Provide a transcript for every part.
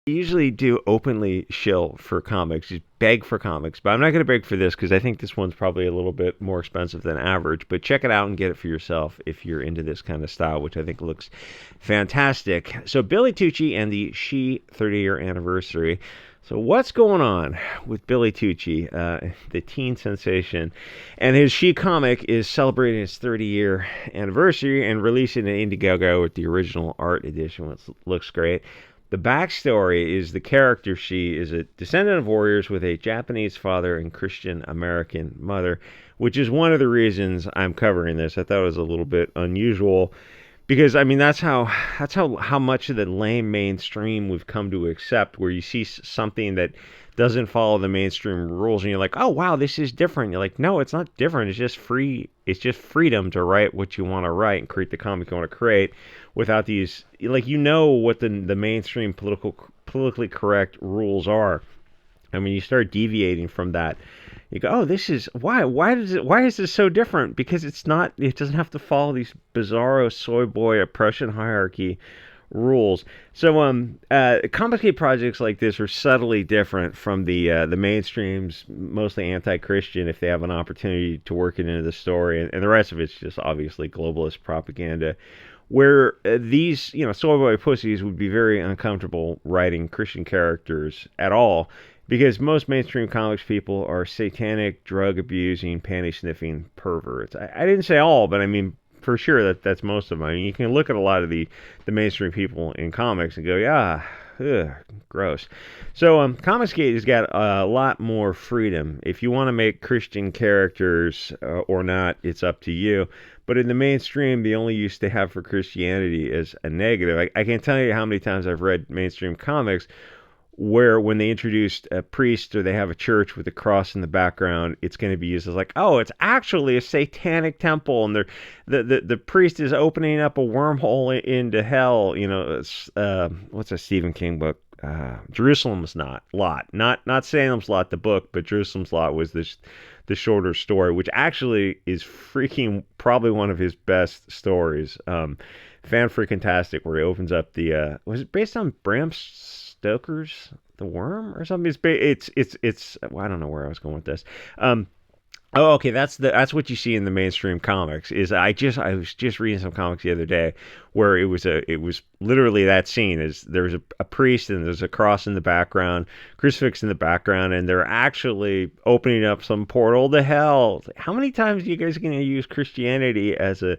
usually do openly shill for comics, just beg for comics, but I'm not going to beg for this because I think this one's probably a little bit more expensive than average. But check it out and get it for yourself if you're into this kind of style, which I think looks fantastic. So Billy Tucci and the She 30-year anniversary. So what's going on with Billy Tucci, the teen sensation, and his She comic is celebrating its 30-year anniversary and releasing an IndieGoGo with the original art edition, which looks great. The backstory is the character She is a descendant of warriors with a Japanese father and Christian American mother, which is one of the reasons I'm covering this. I thought it was a little bit unusual because I mean that's how much of the lame mainstream we've come to accept, where you see something that doesn't follow the mainstream rules and you're like, oh wow, this is different. You're like, no, it's not different. It's just free. It's just freedom to write what you want to write and create the comic you want to create without these, like, you know what the mainstream politically correct rules are. I mean, you start deviating from that. You go, oh, this is why is this so different? Because it doesn't have to follow these bizarro soy boy oppression hierarchy rules. So complicated projects like this are subtly different from the mainstream's mostly anti-Christian if they have an opportunity to work it into the story, and the rest of it's just obviously globalist propaganda. Where these, soy boy pussies would be very uncomfortable writing Christian characters at all, because most mainstream comics people are satanic, drug abusing, panty sniffing perverts. I didn't say all, but I mean for sure that's most of them. I mean, you can look at a lot of the mainstream people in comics and go, yeah, ugh, gross. So Comicsgate has got a lot more freedom. If you want to make Christian characters or not, it's up to you. But in the mainstream, the only use they have for Christianity is a negative. I can't tell you how many times I've read mainstream comics where when they introduced a priest or they have a church with a cross in the background, it's going to be used as like, oh, it's actually a satanic temple, and the priest is opening up a wormhole into hell. What's a Stephen King book? Jerusalem's Lot, not Salem's Lot, the book, but Jerusalem's Lot was the shorter story, which actually is freaking probably one of his best stories. Fan freaking tastic, where he opens up the was it based on Bram Stoker's The Worm or something? It's well, I don't know where I was going with this. Oh, okay. That's what you see in the mainstream comics. I was just reading some comics the other day where it was literally that scene. Is there's a priest and there's a cross in the background, crucifix in the background, and they're actually opening up some portal to hell. How many times are you guys going to use Christianity as a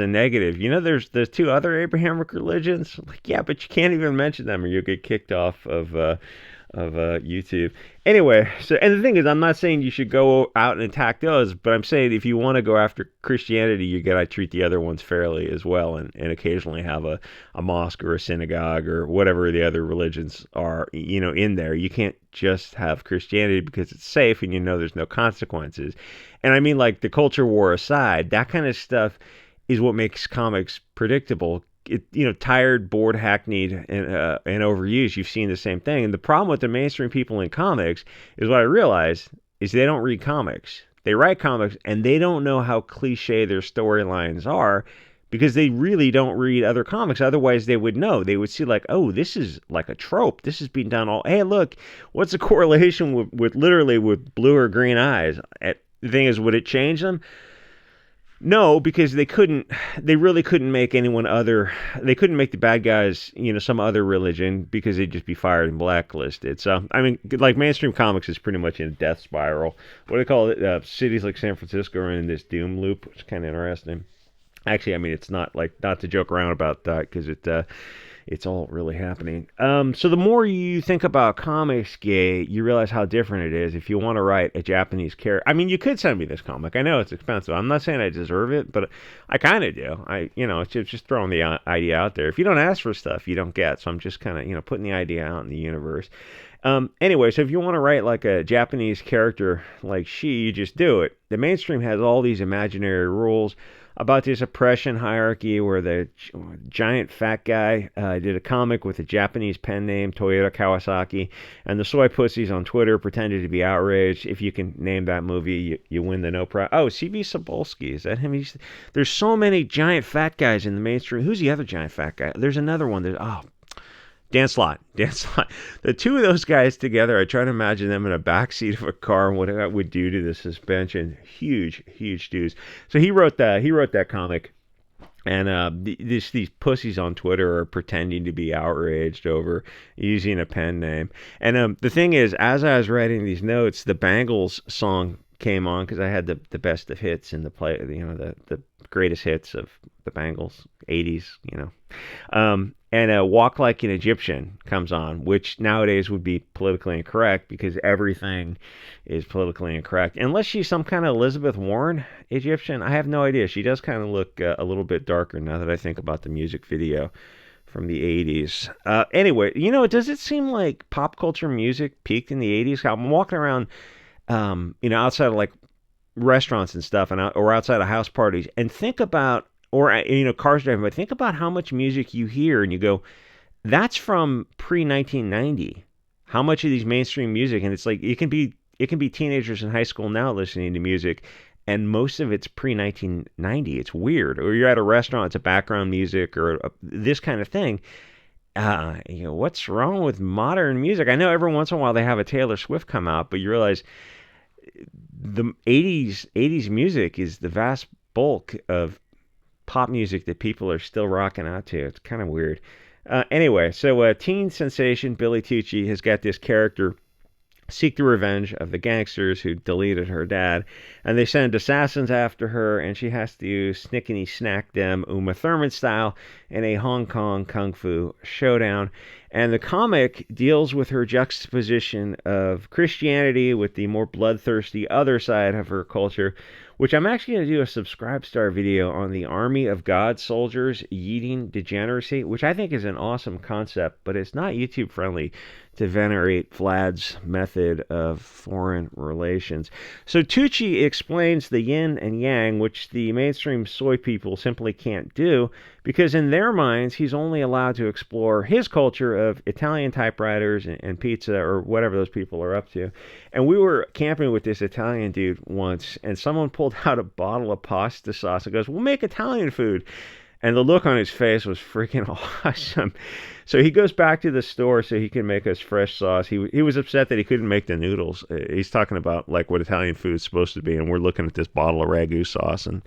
negative? There's two other Abrahamic religions. Like, yeah, but you can't even mention them or you'll get kicked off of YouTube. Anyway, and the thing is, I'm not saying you should go out and attack those, but I'm saying if you want to go after Christianity, you gotta treat the other ones fairly as well, and occasionally have a mosque or a synagogue or whatever the other religions are, in there. You can't just have Christianity because it's safe and there's no consequences. And I mean, like, the culture war aside, that kind of stuff is what makes comics predictable. Tired, bored, hackneyed, and overused. You've seen the same thing. And the problem with the mainstream people in comics is what I realize is they don't read comics. They write comics and they don't know how cliche their storylines are because they really don't read other comics. Otherwise, they would know. They would see like, oh, this is like a trope. This is being done all. Hey, look, what's the correlation with literally with blue or green eyes? The thing is, would it change them? No, because they really couldn't make they couldn't make the bad guys, some other religion, because they'd just be fired and blacklisted. So, I mean, like, mainstream comics is pretty much in a death spiral. What do they call it? Cities like San Francisco are in this doom loop, which is kind of interesting. Actually, I mean, it's not to joke around about that, because it's all really happening. So the more you think about Comicsgate, you realize how different it is. If you want to write a Japanese character, I mean, you could send me this comic. I know it's expensive. I'm not saying I deserve it, but I kind of do. It's just throwing the idea out there. If you don't ask for stuff, you don't get. So I'm just kind of, putting the idea out in the universe. Anyway, so if you want to write like a Japanese character like She, you just do it. The mainstream has all these imaginary rules about this oppression hierarchy where the giant fat guy did a comic with a Japanese pen name, Toyota Kawasaki, and the soy pussies on Twitter pretended to be outraged. If you can name that movie, you win the no prize. Oh, C.V. Cebulski, is that him? There's so many giant fat guys in the mainstream. Who's the other giant fat guy? There's another one. Dan Slott. Dan Slott. The two of those guys together, I try to imagine them in a backseat of a car and what that would do to the suspension. Huge, huge dudes. So he wrote that. He wrote that comic. And these pussies on Twitter are pretending to be outraged over using a pen name. And the thing is, as I was writing these notes, the Bangles song came on because I had the best of hits in the play, the greatest hits of the Bangles, 80s, and Walk Like an Egyptian comes on, which nowadays would be politically incorrect because everything is politically incorrect. Unless she's some kind of Elizabeth Warren Egyptian. I have no idea. She does kind of look a little bit darker now that I think about the music video from the 80s. Anyway, does it seem like pop culture music peaked in the 80s? I'm walking around, outside of like restaurants and stuff or outside of house parties and think about, or cars driving, but think about how much music you hear and you go, that's from pre-1990. How much of these mainstream music, and it's like it can be teenagers in high school now listening to music, and most of it's pre-1990. It's weird. Or you're at a restaurant, it's a background music or this kind of thing. What's wrong with modern music? I know every once in a while they have a Taylor Swift come out, but you realize the 80s music is the vast bulk of pop music that people are still rocking out to. It's kind of weird. Anyway, so teen sensation Billy Tucci has got this character seek the revenge of the gangsters who deleted her dad, and they send assassins after her, and she has to snickety snack them Uma Thurman style in a Hong Kong kung fu showdown. And the comic deals with her juxtaposition of Christianity with the more bloodthirsty other side of her culture, which I'm actually going to do a subscribe star video on the Army of God soldiers yeeting degeneracy, which I think is an awesome concept, but it's not YouTube friendly to venerate Vlad's method of foreign relations. So Tucci explains the yin and yang, which the mainstream soy people simply can't do, because in their minds, he's only allowed to explore his culture of Italian typewriters and pizza or whatever those people are up to. And we were camping with this Italian dude once, and someone pulled out a bottle of pasta sauce and goes, "We'll make Italian food." And the look on his face was freaking awesome. So he goes back to the store so he can make us fresh sauce. He was upset that he couldn't make the noodles. He's talking about like what Italian food is supposed to be, and we're looking at this bottle of ragu sauce, and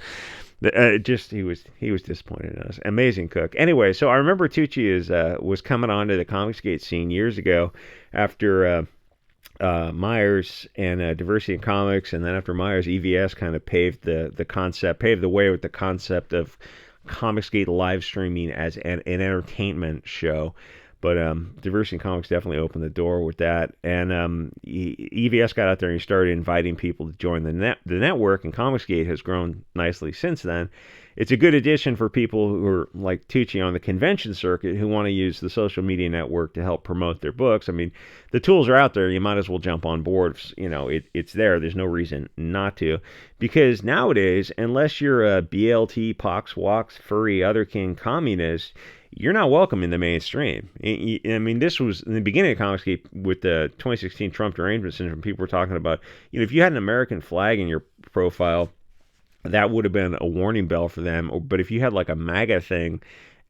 he was disappointed in us. Amazing cook. Anyway, so I remember Tucci was coming onto the Comicsgate scene years ago after Myers and Diversity in Comics, and then after Myers, EVS kind of paved the way with the concept of Comicsgate live streaming as an entertainment show. But Diversity in Comics definitely opened the door with that. And EVS got out there and he started inviting people to join the network, and Comicsgate has grown nicely since then. It's a good addition for people who are like Tucci on the convention circuit who want to use the social media network to help promote their books. I mean, the tools are out there. You might as well jump on board. It's there. There's no reason not to. Because nowadays, unless you're a BLT, Pox, Wox, Furry, Other King communist, you're not welcome in the mainstream. I mean, this was in the beginning of Comicsgate with the 2016 Trump derangement syndrome. People were talking about, if you had an American flag in your profile, that would have been a warning bell for them. But if you had like a MAGA thing,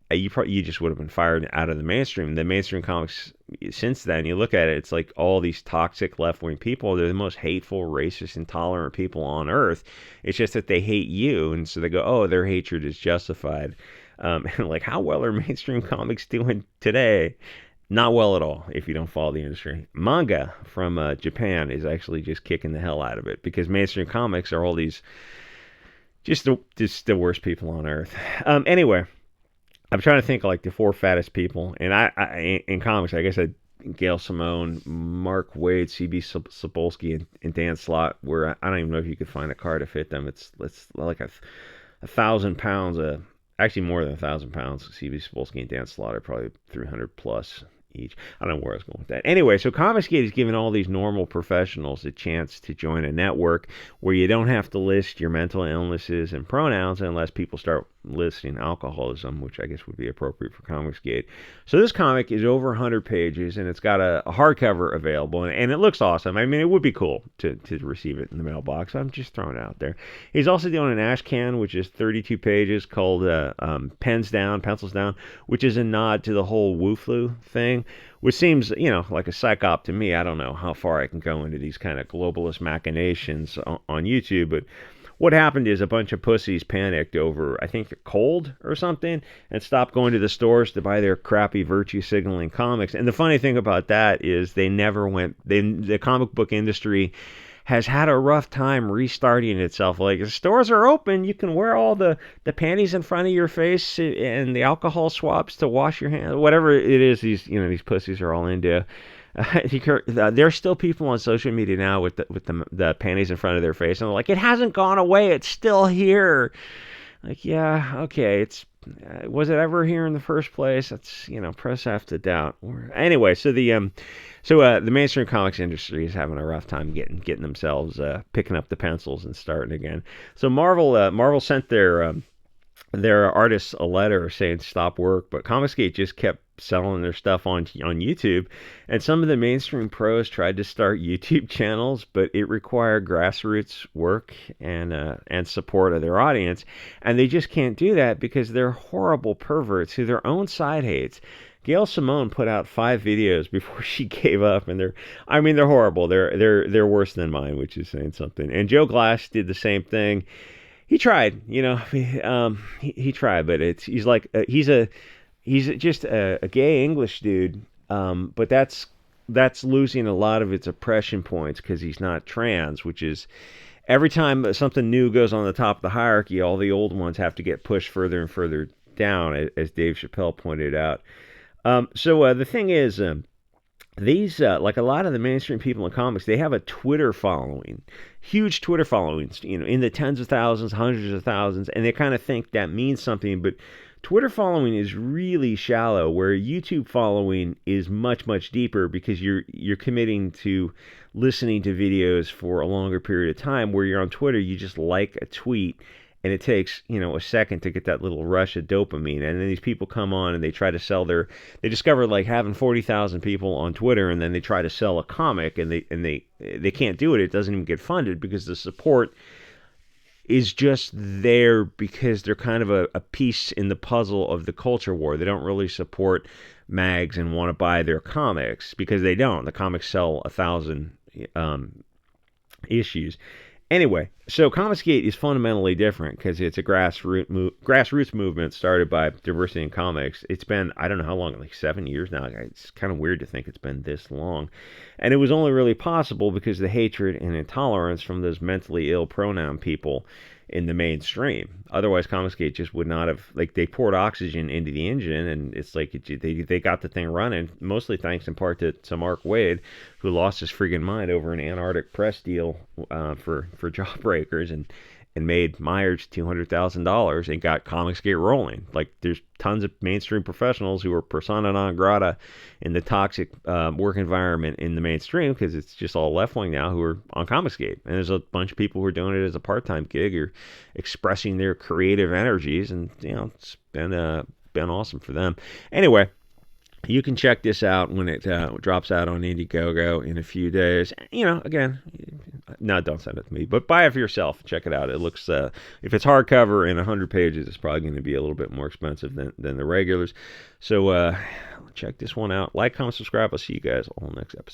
you just would have been fired out of the mainstream. The mainstream comics since then, you look at it, it's like all these toxic left-wing people. They're the most hateful, racist, intolerant people on earth. It's just that they hate you, and so they go, oh, their hatred is justified. And like, how well are mainstream comics doing today? Not well at all if you don't follow the industry. Manga from Japan is actually just kicking the hell out of it because mainstream comics are all these just the worst people on earth. Anyway, I'm trying to think of like the four fattest people, and I in comics, I guess Gail Simone, Mark Waid, C.B. Sapolsky, and Dan Slott. Where I don't even know if you could find a car to fit them. It's like 1,000 pounds. Actually, more than 1,000 pounds. C.B. Sapolsky and Dan Slott are probably 300 plus each. I don't know where I was going with that. Anyway, so Comicsgate is giving all these normal professionals a chance to join a network where you don't have to list your mental illnesses and pronouns unless people start listing alcoholism, which I guess would be appropriate for Comicsgate. So this comic is over 100 pages, and it's got a hardcover available, and it looks awesome. I mean, it would be cool to receive it in the mailbox. I'm just throwing it out there. He's also doing an ashcan, which is 32 pages, called Pencils Down, which is a nod to the whole Wu Flu thing. thing, which seems, like a psych op to me. I don't know how far I can go into these kind of globalist machinations on YouTube, but what happened is a bunch of pussies panicked over, I think, a cold or something, and stopped going to the stores to buy their crappy virtue signaling comics. And the funny thing about that is they never went. The comic book industry has had a rough time restarting itself. Like, the stores are open, you can wear all the panties in front of your face and the alcohol swabs to wash your hands, whatever it is. These pussies are all into. There's still people on social media now with the panties in front of their face, and they're like, it hasn't gone away, it's still here. Like, yeah, okay, was it ever here in the first place? That's, press F to doubt. Anyway, so the mainstream comics industry is having a rough time getting themselves picking up the pencils and starting again. So Marvel sent their artists a letter saying stop work, but Comicsgate just kept selling their stuff on YouTube, and some of the mainstream pros tried to start YouTube channels, but it required grassroots work and support of their audience, and they just can't do that because they're horrible perverts who their own side hates. Gail Simone put out 5 videos before she gave up, and they're horrible. They're worse than mine, which is saying something. And Joe Glass did the same thing. He tried, he tried, but he's just a gay English dude, but that's losing a lot of its oppression points because he's not trans, which is every time something new goes on the top of the hierarchy, all the old ones have to get pushed further and further down, as Dave Chappelle pointed out. So the thing is, these, like a lot of the mainstream people in comics, they have a Twitter following, huge Twitter followings, in the tens of thousands, hundreds of thousands, and they kind of think that means something, but Twitter following is really shallow, where YouTube following is much, much deeper because you're committing to listening to videos for a longer period of time. Where you're on Twitter, you just like a tweet, and it takes, a second to get that little rush of dopamine. And then these people come on and they try to sell they discover like having 40,000 people on Twitter, and then they try to sell a comic, and they can't do it. It doesn't even get funded because the support is just there because they're kind of a piece in the puzzle of the culture war. They don't really support mags and want to buy their comics because they don't. The comics sell 1,000 issues. Anyway, so Comicsgate is fundamentally different because it's a grassroots movement started by Diversity in Comics. It's been, I don't know how long, like 7 years now. It's kind of weird to think it's been this long. And it was only really possible because of the hatred and intolerance from those mentally ill pronoun people in the mainstream. Otherwise, Comicsgate just would not have, like, they poured oxygen into the engine, and it's like they got the thing running, mostly thanks in part to Mark Wade, who lost his friggin' mind over an Antarctic press deal for Jawbreakers, and made Myers $200,000 and got Comicsgate rolling. Like, there's tons of mainstream professionals who are persona non grata in the toxic work environment in the mainstream because it's just all left-wing now who are on Comicsgate. And there's a bunch of people who are doing it as a part-time gig or expressing their creative energies, and, it's been awesome for them. Anyway, you can check this out when it drops out on IndieGoGo in a few days. Again, no, don't send it to me, but buy it for yourself. Check it out. It looks, if it's hardcover and 100 pages, it's probably going to be a little bit more expensive than the regulars. So check this one out. Like, comment, subscribe. I'll see you guys all next episode.